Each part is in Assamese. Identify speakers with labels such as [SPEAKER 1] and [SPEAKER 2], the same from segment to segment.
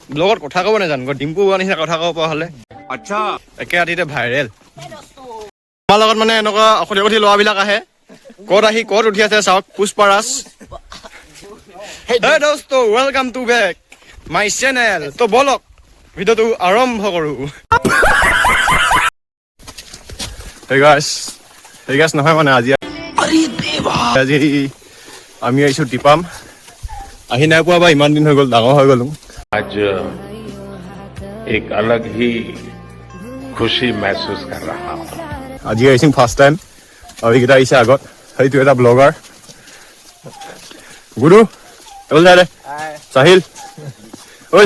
[SPEAKER 1] ব্লগত কথা ক'ব নাজানো ডিম্পু হোৱা নিচিনা কথা ক'ব পৰা হ'লে
[SPEAKER 2] আচ্ছা
[SPEAKER 1] একে ৰাতিতে ভাইৰেল আমাৰ লগত মানে এনেকুৱা অসধি অসধি ল'ৰাবিলাক আহে ক'ত আহি ক'ত উঠি আছে চাওক পুষ্পাৰাজ হে দোস্ত welcome to back my channel তো বলক ভিডিঅ'টো আৰম্ভ কৰোঁ Hey guys নহয় মানে আজি আমি আহিছোঁ টিপাম আহি নাই পোৱা বা ইমান দিন হৈ গ'ল ডাঙৰ হৈ গ'লো
[SPEAKER 3] आज एक अलग ही खुशी महसूस कर रहा हूँ
[SPEAKER 1] আজি আহিছোঁ ফাৰ্ষ্ট টাইম আৰু এইকেইটা আহিছে আগত সেইটো এটা ব্লগাৰ গুৰু এল যায় দে চাহিল ঐ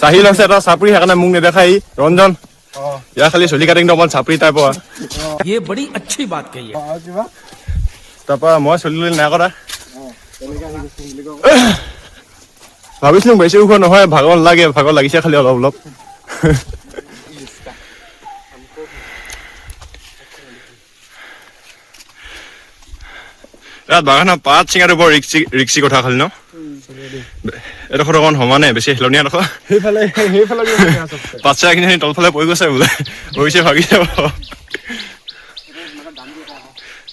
[SPEAKER 1] চাহিল আছে এটা চাপৰি সেইকাৰণে মোক নেদেখাই ৰঞ্জন ইয়াৰ খালি চলি কাটিংটো অকমান চাপৰি টাইপৰ
[SPEAKER 2] ये बड़ी अच्छी बात कही है
[SPEAKER 1] তাৰপৰা মই চলি নাই কৰা ভাবিছিলো বেছি ওখ নহয় ভাগৰ নালাগে ভাগৰ লাগিছে খালি অলপ অলপ বাগানৰ পাত চিঙাটো বৰ ৰিক্সি কথা খালি ন এডোখৰ অকণ সমানে বেছি হেলনীয়া ডোখৰ পাত চিঙা খিনি তলফালে পৰি গৈছে বোলে পৰিছে ভাগিছে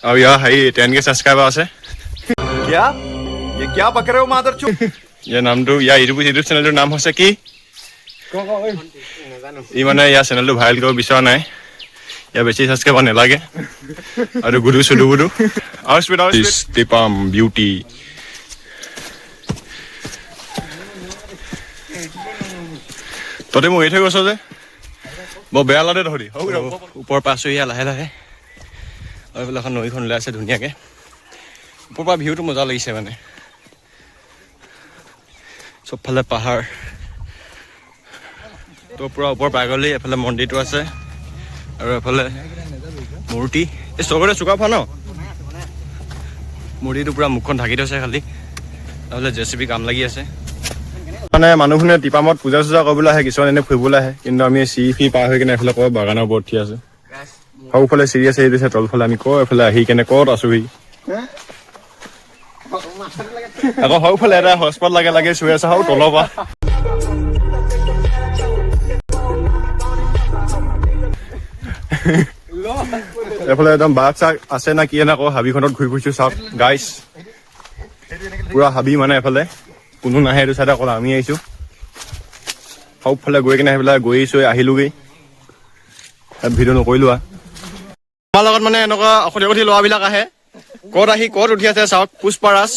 [SPEAKER 1] আৰু ইয়াৰ হেৰি 10K ছাবস্ক্ৰাইবাৰ আছে
[SPEAKER 2] क्या ये क्या बक रहे हो मादरचोद
[SPEAKER 1] ইয়াৰ নামটো ইয়াৰ ইউটিউব চেনেলটোৰ নাম হৈছে কি ই মানে ইয়াৰ চেনেলটো ভাইৰেল কৰিব বিচৰা নাই ইয়াৰ বেছি ছাবস্ক্ৰাইবাৰ নালাগে আৰু গুডু চুডু গুডু আৰু স্পীড টিপাম বিউটি তহঁতে মোক এৰি থৈ গৈছ যে বৰ বেয়া লাগে তহঁতি ওপৰৰ পৰা আছোঁ ইয়াৰ লাহে লাহে আৰু এইফালে এখন নৈখন ওলাই আছে ধুনীয়াকৈ ওপৰৰ পৰা ভিউটো মজা লাগিছে মানে চবফালে পাহাৰ তো পুৰা ওপৰ পাই গ'লেই এফালে মন্দিৰটো আছে আৰু এফালে মূৰ্তি এই চবৰে চুকাফা ন মূৰ্তিটো পুৰা মুখখন ঢাকি থৈছে খালি নহ'লে JCB কাম লাগি আছে মানে মানুহখিনে টিপামত পূজা চূজা কৰিবলৈ আহে কিছুমান এনে ফুৰিবলৈ আহে কিন্তু আমি চিৰি পাৰ হৈ কিনে এফালে ক'ৰ বাগানৰ ওপৰত উঠি আছো সৌফালে চিৰি আছে এই দিছে তলফালে আমি ক'ৰ এফালে আহি কেনে ক'ত আছোহি আকৌ সৌফালে এটা হটস্পট লাগে চুই আছে সৌ তলৰ পৰা এফালে একদম বাঘ চাঘ আছে না কি আকৌ হাবিখনত ঘূৰি ফুৰিছো চাওক গাইছ পুৰা হাবি মানে এফালে কোনো নাহে এইটো চাইডে অকল আমি আহিছো সৌফালে গৈ কিনে সেইফালে গৈ চৈ আহিলোগৈ তাত ভিডিঅ' নকৰিলো আমাৰ লগত মানে এনেকুৱা অসধি অসধি ল'ৰাবিলাক আহে ক'ত আহি ক'ত উঠি আছে চাওক পুষ্পাৰাজ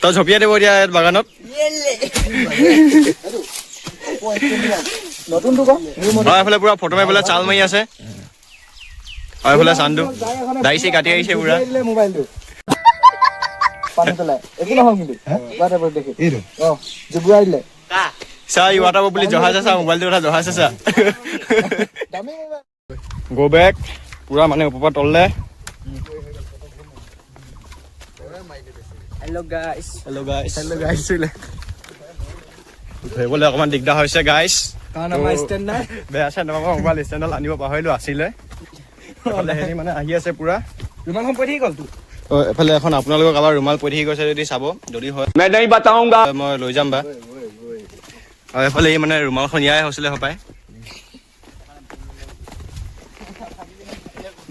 [SPEAKER 1] তই ঝপিয়াই দিব এতিয়া বাগানত এফালে পুৰা ফটো মাৰি পেলাই চাল মাৰি আছে আৰু এইফালে চান্দু দাইছে কাটি আহিছে পুৰা চা ই ৱাটাৰ বুলি জহাজ আছে মোবাইলটো কথা জহাজ আছে গো বেক পুৰা মানে ওপৰ পৰা তললে
[SPEAKER 4] Hello guys.
[SPEAKER 1] ধৰিবলৈ অকণমান দিগদাৰ হৈছে গাইছ
[SPEAKER 4] কাৰণ আমাৰ ষ্টেণ্ড নাই
[SPEAKER 1] বেয়া আছে তোমাৰ মোবাইল ষ্টেণ্ডত আনিব পাহৰিলো আছিলে হেৰি মানে আহি আছে পুৰা
[SPEAKER 4] ৰুমাল খন পৰি গ'ল তো
[SPEAKER 1] এফালে এখন আপোনালোকৰ কাৰোবাৰ ৰুমাল পৰি গৈছে যদি চাব যদি হয়
[SPEAKER 2] मैं नहीं बताऊंगा
[SPEAKER 1] মই লৈ যাম বা আৰু এফালে এই মানে ৰুমালখন ইয়াই হৈছিলে সপায়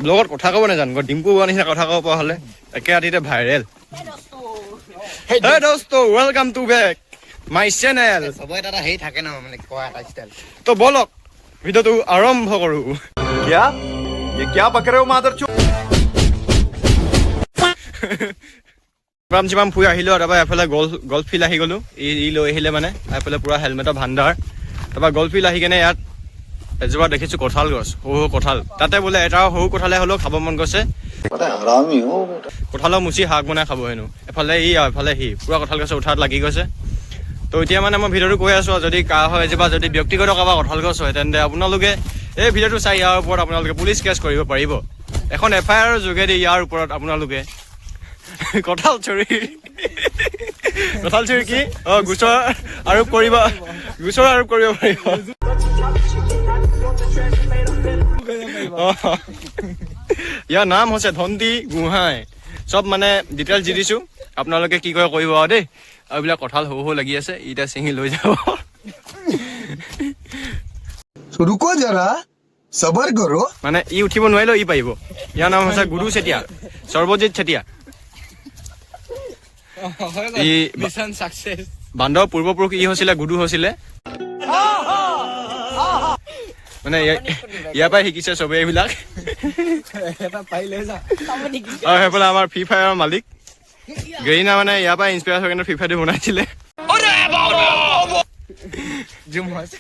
[SPEAKER 1] ব্লগত কথা ক'ব নাজানো ডিম্পু হোৱা নিচিনা কথা ক'ব পৰা হ'লে একে ৰাতিতে ভাইৰেল হে দোস্ত welcome to back my channel
[SPEAKER 4] সবৰে এটা হেৰি থাকে ন মানে কোৱা এটা ষ্টাইল
[SPEAKER 1] তো বলক ভিডিঅ'টো আৰম্ভ কৰোঁ
[SPEAKER 2] क्या ये क्या बक रहे हो मादरचोद
[SPEAKER 1] চিপাম ফুৰি আহিলো তাৰপৰা এফালে গল্ফ ফিল্ড আহি গ'লো ই লৈ আহিলে মানে এফালে পুৰা হেলমেটৰ ভাণ্ডাৰ তাৰপৰা গল্ফ ফিল্ড আহি কেনে ইয়াত এজোপা দেখিছো কঁঠাল গছ সৰু কঁঠাল তাতে বোলে এটা সৰু কঁঠালে হ'লেও খাব মন গৈছে কঁঠালৰ মুচি শাক বনাই খাব হেনো এফালে ই এফালে সি পুৰা কঁঠাল গছৰ উঠাত লাগি গৈছে তো এতিয়া মানে মই ভিডিঅ'টো কৈ আছো যদি কাৰ হয় এজোপা যদি ব্যক্তিগত কাৰোবাৰ কঁঠাল গছ হয় তেন্তে আপোনালোকে এই ভিডিঅ'টো চাই ইয়াৰ ওপৰত আপোনালোকে পুলিচ কেছ কৰিব পাৰিব এখন FIR যোগেদি ইয়াৰ ওপৰত আপোনালোকে কঁঠাল চুৰি কি গোচৰ আৰোপ কৰিব পাৰিব ইয়াৰ নাম হৈছে ধন্তি গোহাঁই চব মানে ডিটেইলছ দি দিছো আপোনালোকে কি কৰে কৰিব আৰু দেই আৰু এইবিলাক কঁঠাল সৰু সৰু লাগি আছে ইটা চিঙি লৈ যাব
[SPEAKER 5] रुको जरा सबर करो
[SPEAKER 1] মানে ই উঠিব নোৱাৰিলেও ই পাৰিব ইয়াৰ নাম হৈছে গুৰু চেতিয়া সৰ্বজিৎ চেতিয়া ই
[SPEAKER 4] মিছন সাকসেস
[SPEAKER 1] বান্দৰ পূৰ্বপুৰুষ ই হৈছিলে গুৰু হৈছিলে মানে ইয়াৰ পৰাই শিকিছে চবেই এইবিলাক
[SPEAKER 4] এটা পাই লৈ যা
[SPEAKER 1] আৰু সেইফালে আমাৰ ফ্ৰী ফায়াৰৰ মালিক গেৰিনা মানে ইয়াৰ পৰা ইনস্পায়াৰ হৈ কেনে ফ্ৰী ফায়াৰটো বনাইছিলে
[SPEAKER 4] জুম আছে